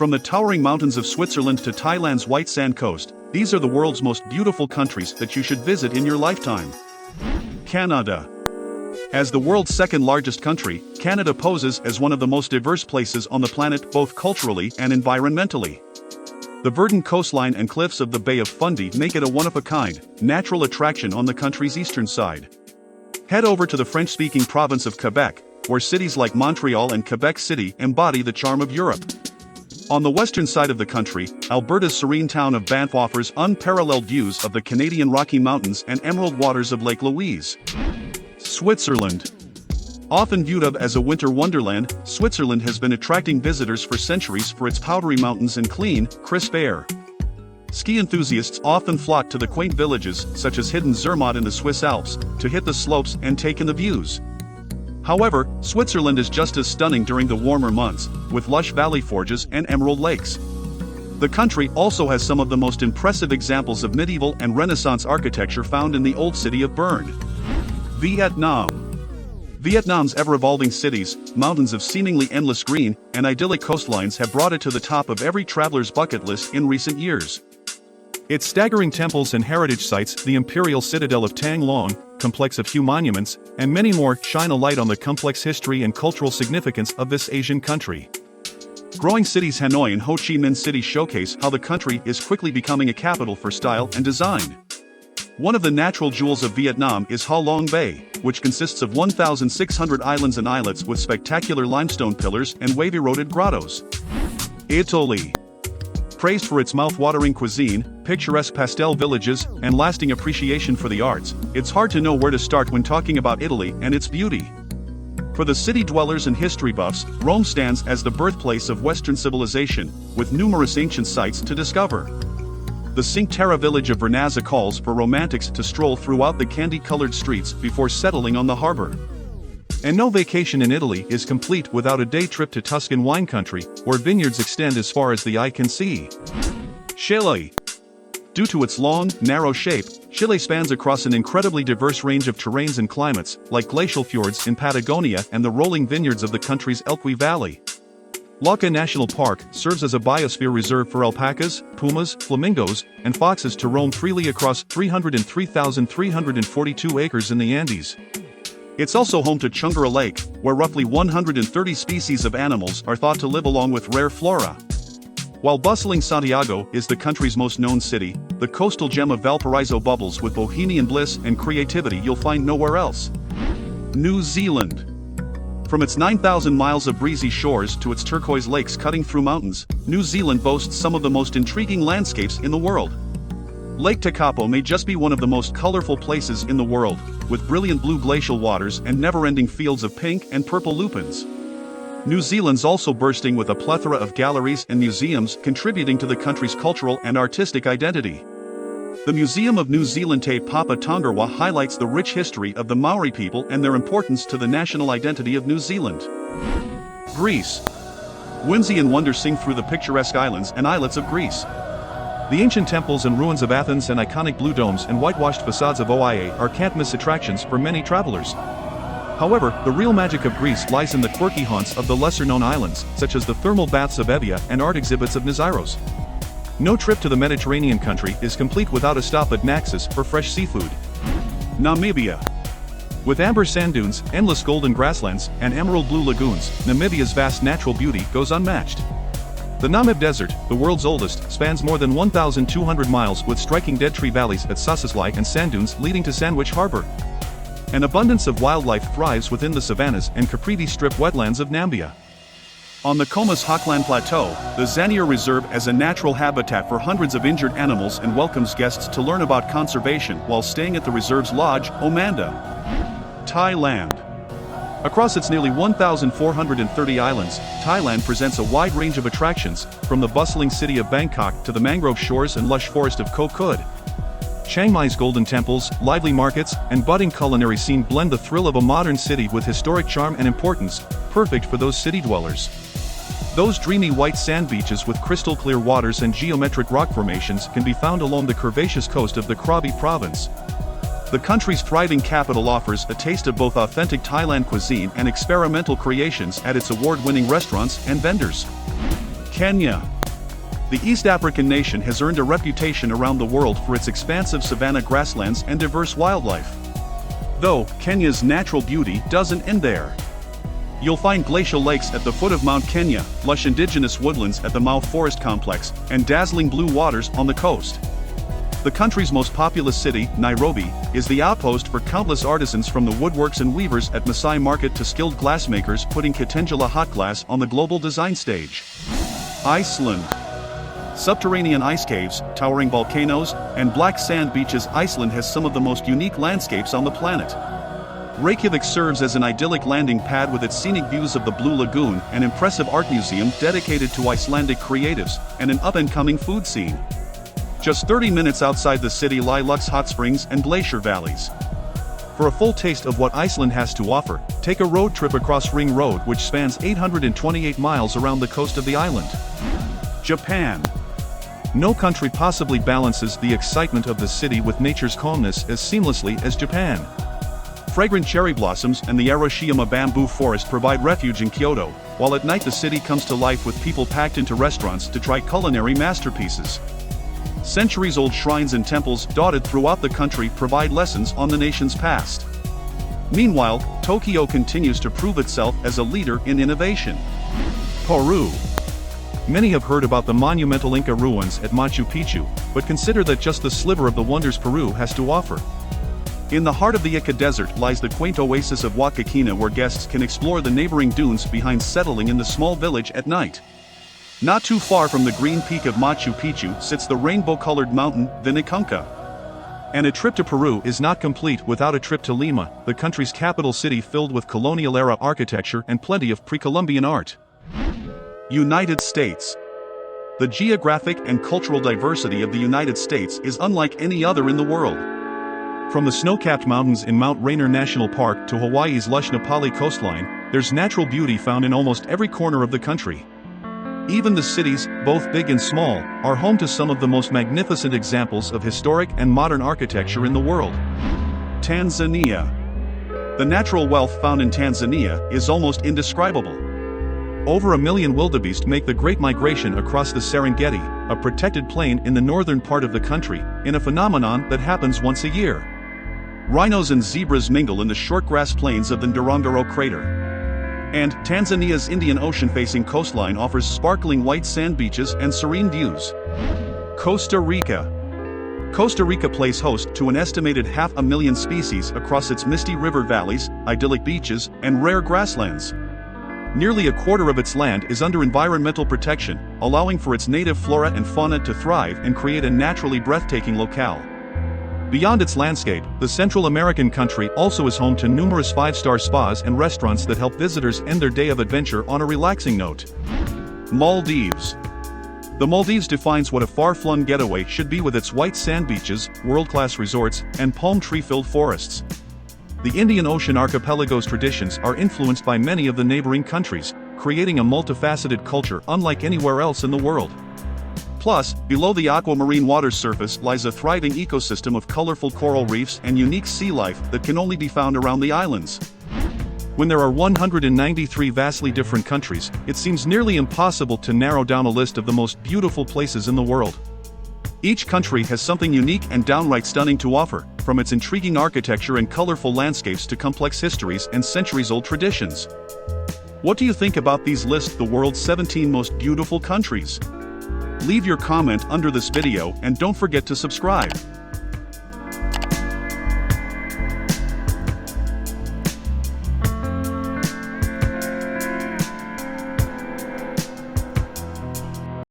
From the towering mountains of Switzerland to Thailand's white sand coast, these are the world's most beautiful countries that you should visit in your lifetime. Canada. As the world's second largest country, Canada poses as one of the most diverse places on the planet both culturally and environmentally. The verdant coastline and cliffs of the Bay of Fundy make it a one-of-a-kind, natural attraction on the country's eastern side. Head over to the French-speaking province of Quebec, where cities like Montreal and Quebec City embody the charm of Europe. On the western side of the country, Alberta's serene town of Banff offers unparalleled views of the Canadian Rocky Mountains and emerald waters of Lake Louise. Switzerland. Often viewed of as a winter wonderland, Switzerland has been attracting visitors for centuries for its powdery mountains and clean, crisp air. Ski enthusiasts often flock to the quaint villages such as hidden Zermatt in the Swiss Alps to hit the slopes and take in the views. However, Switzerland is just as stunning during the warmer months, with lush valley forges and emerald lakes. The country also has some of the most impressive examples of medieval and Renaissance architecture found in the old city of Bern. Vietnam. Vietnam's ever-evolving cities, mountains of seemingly endless green, and idyllic coastlines have brought it to the top of every traveler's bucket list in recent years. Its staggering temples and heritage sites, the imperial citadel of Thang Long, complex of Hue monuments, and many more shine a light on the complex history and cultural significance of this Asian country. Growing cities Hanoi and Ho Chi Minh City showcase how the country is quickly becoming a capital for style and design. One of the natural jewels of Vietnam is Ha Long Bay, which consists of 1,600 islands and islets with spectacular limestone pillars and wave-eroded grottos. Italy. Praised for its mouth-watering cuisine, picturesque pastel villages, and lasting appreciation for the arts, it's hard to know where to start when talking about Italy and its beauty. For the city dwellers and history buffs, Rome stands as the birthplace of Western civilization, with numerous ancient sites to discover. The Cinque Terre village of Vernazza calls for romantics to stroll throughout the candy-colored streets before settling on the harbor. And no vacation in Italy is complete without a day trip to Tuscan wine country, where vineyards extend as far as the eye can see. Chile. Due to its long, narrow shape, Chile spans across an incredibly diverse range of terrains and climates, like glacial fjords in Patagonia and the rolling vineyards of the country's Elqui Valley. Lauca National Park serves as a biosphere reserve for alpacas, pumas, flamingos, and foxes to roam freely across 303,342 acres in the Andes. It's also home to Chungara Lake, where roughly 130 species of animals are thought to live along with rare flora. While bustling Santiago is the country's most known city, the coastal gem of Valparaiso bubbles with bohemian bliss and creativity you'll find nowhere else. New Zealand. From its 9,000 miles of breezy shores to its turquoise lakes cutting through mountains, New Zealand boasts some of the most intriguing landscapes in the world. Lake Tekapo may just be one of the most colorful places in the world, with brilliant blue glacial waters and never-ending fields of pink and purple lupins. New Zealand's also bursting with a plethora of galleries and museums contributing to the country's cultural and artistic identity. The Museum of New Zealand Te Papa Tongarewa highlights the rich history of the Maori people and their importance to the national identity of New Zealand. Greece. Whimsy and wonder sing through the picturesque islands and islets of Greece. The ancient temples and ruins of Athens and iconic blue domes and whitewashed facades of Oia are can't-miss attractions for many travelers. However, the real magic of Greece lies in the quirky haunts of the lesser-known islands, such as the thermal baths of Evia and art exhibits of Nisyros. No trip to the Mediterranean country is complete without a stop at Naxos for fresh seafood. Namibia. With amber sand dunes, endless golden grasslands, and emerald blue lagoons, Namibia's vast natural beauty goes unmatched. The Namib Desert, the world's oldest, spans more than 1,200 miles with striking dead tree valleys at Sossusvlei and sand dunes leading to Sandwich Harbor. An abundance of wildlife thrives within the savannas and Capriti Strip wetlands of Nambia. On the Comas Hochland Plateau, the Zanier Reserve as a natural habitat for hundreds of injured animals and welcomes guests to learn about conservation while staying at the reserve's lodge, Omanda. Thailand. Across its nearly 1,430 islands, Thailand presents a wide range of attractions, from the bustling city of Bangkok to the mangrove shores and lush forest of Koh Kud. Chiang Mai's golden temples, lively markets, and budding culinary scene blend the thrill of a modern city with historic charm and importance, perfect for those city dwellers. Those dreamy white sand beaches with crystal-clear waters and geometric rock formations can be found along the curvaceous coast of the Krabi province. The country's thriving capital offers a taste of both authentic Thailand cuisine and experimental creations at its award-winning restaurants and vendors. Kenya. The East African nation has earned a reputation around the world for its expansive savanna grasslands and diverse wildlife. Though, Kenya's natural beauty doesn't end there. You'll find glacial lakes at the foot of Mount Kenya, lush indigenous woodlands at the Mau Forest Complex, and dazzling blue waters on the coast. The country's most populous city, Nairobi, is the outpost for countless artisans from the woodworks and weavers at Masai Market to skilled glassmakers putting Kitengela hot glass on the global design stage. Iceland. Subterranean ice caves, towering volcanoes, and black sand beaches. Iceland has some of the most unique landscapes on the planet. Reykjavik serves as an idyllic landing pad with its scenic views of the Blue Lagoon, an impressive art museum dedicated to Icelandic creatives, and an up-and-coming food scene. Just 30 minutes outside the city lie Lux hot springs and glacier valleys. For a full taste of what Iceland has to offer, take a road trip across Ring Road, which spans 828 miles around the coast of the island. Japan. No country possibly balances the excitement of the city with nature's calmness as seamlessly as Japan. Fragrant cherry blossoms and the Arashiyama bamboo forest provide refuge in Kyoto, while at night the city comes to life with people packed into restaurants to try culinary masterpieces. Centuries-old shrines and temples dotted throughout the country provide lessons on the nation's past. Meanwhile, Tokyo continues to prove itself as a leader in innovation. Peru. Many have heard about the monumental Inca ruins at Machu Picchu, but consider that just the sliver of the wonders Peru has to offer. In the heart of the Ica Desert lies the quaint oasis of Huacachina, where guests can explore the neighboring dunes behind settling in the small village at night. Not too far from the green peak of Machu Picchu sits the rainbow-colored mountain, Vinicunca. And a trip to Peru is not complete without a trip to Lima, the country's capital city filled with colonial-era architecture and plenty of pre-Columbian art. United States. The geographic and cultural diversity of the United States is unlike any other in the world. From the snow-capped mountains in Mount Rainier National Park to Hawaii's lush Napali coastline, there's natural beauty found in almost every corner of the country. Even the cities, both big and small, are home to some of the most magnificent examples of historic and modern architecture in the world. Tanzania. The natural wealth found in Tanzania is almost indescribable. Over 1 million wildebeest make the Great Migration across the Serengeti, a protected plain in the northern part of the country, in a phenomenon that happens once a year. Rhinos and zebras mingle in the short grass plains of the Ngorongoro crater. And Tanzania's Indian Ocean-facing coastline offers sparkling white sand beaches and serene views. Costa Rica. Costa Rica plays host to an estimated 500,000 species across its misty river valleys, idyllic beaches, and rare grasslands. Nearly a quarter of its land is under environmental protection, allowing for its native flora and fauna to thrive and create a naturally breathtaking locale. Beyond its landscape, the Central American country also is home to numerous 5-star spas and restaurants that help visitors end their day of adventure on a relaxing note. Maldives. The Maldives defines what a far-flung getaway should be, with its white sand beaches, world-class resorts, and palm tree-filled forests. The Indian Ocean archipelago's traditions are influenced by many of the neighboring countries, creating a multifaceted culture unlike anywhere else in the world. Plus, below the aquamarine water's surface lies a thriving ecosystem of colorful coral reefs and unique sea life that can only be found around the islands. When there are 193 vastly different countries, it seems nearly impossible to narrow down a list of the most beautiful places in the world. Each country has something unique and downright stunning to offer, from its intriguing architecture and colorful landscapes to complex histories and centuries-old traditions. What do you think about these lists, the world's 17 most beautiful countries? Leave your comment under this video and don't forget to subscribe.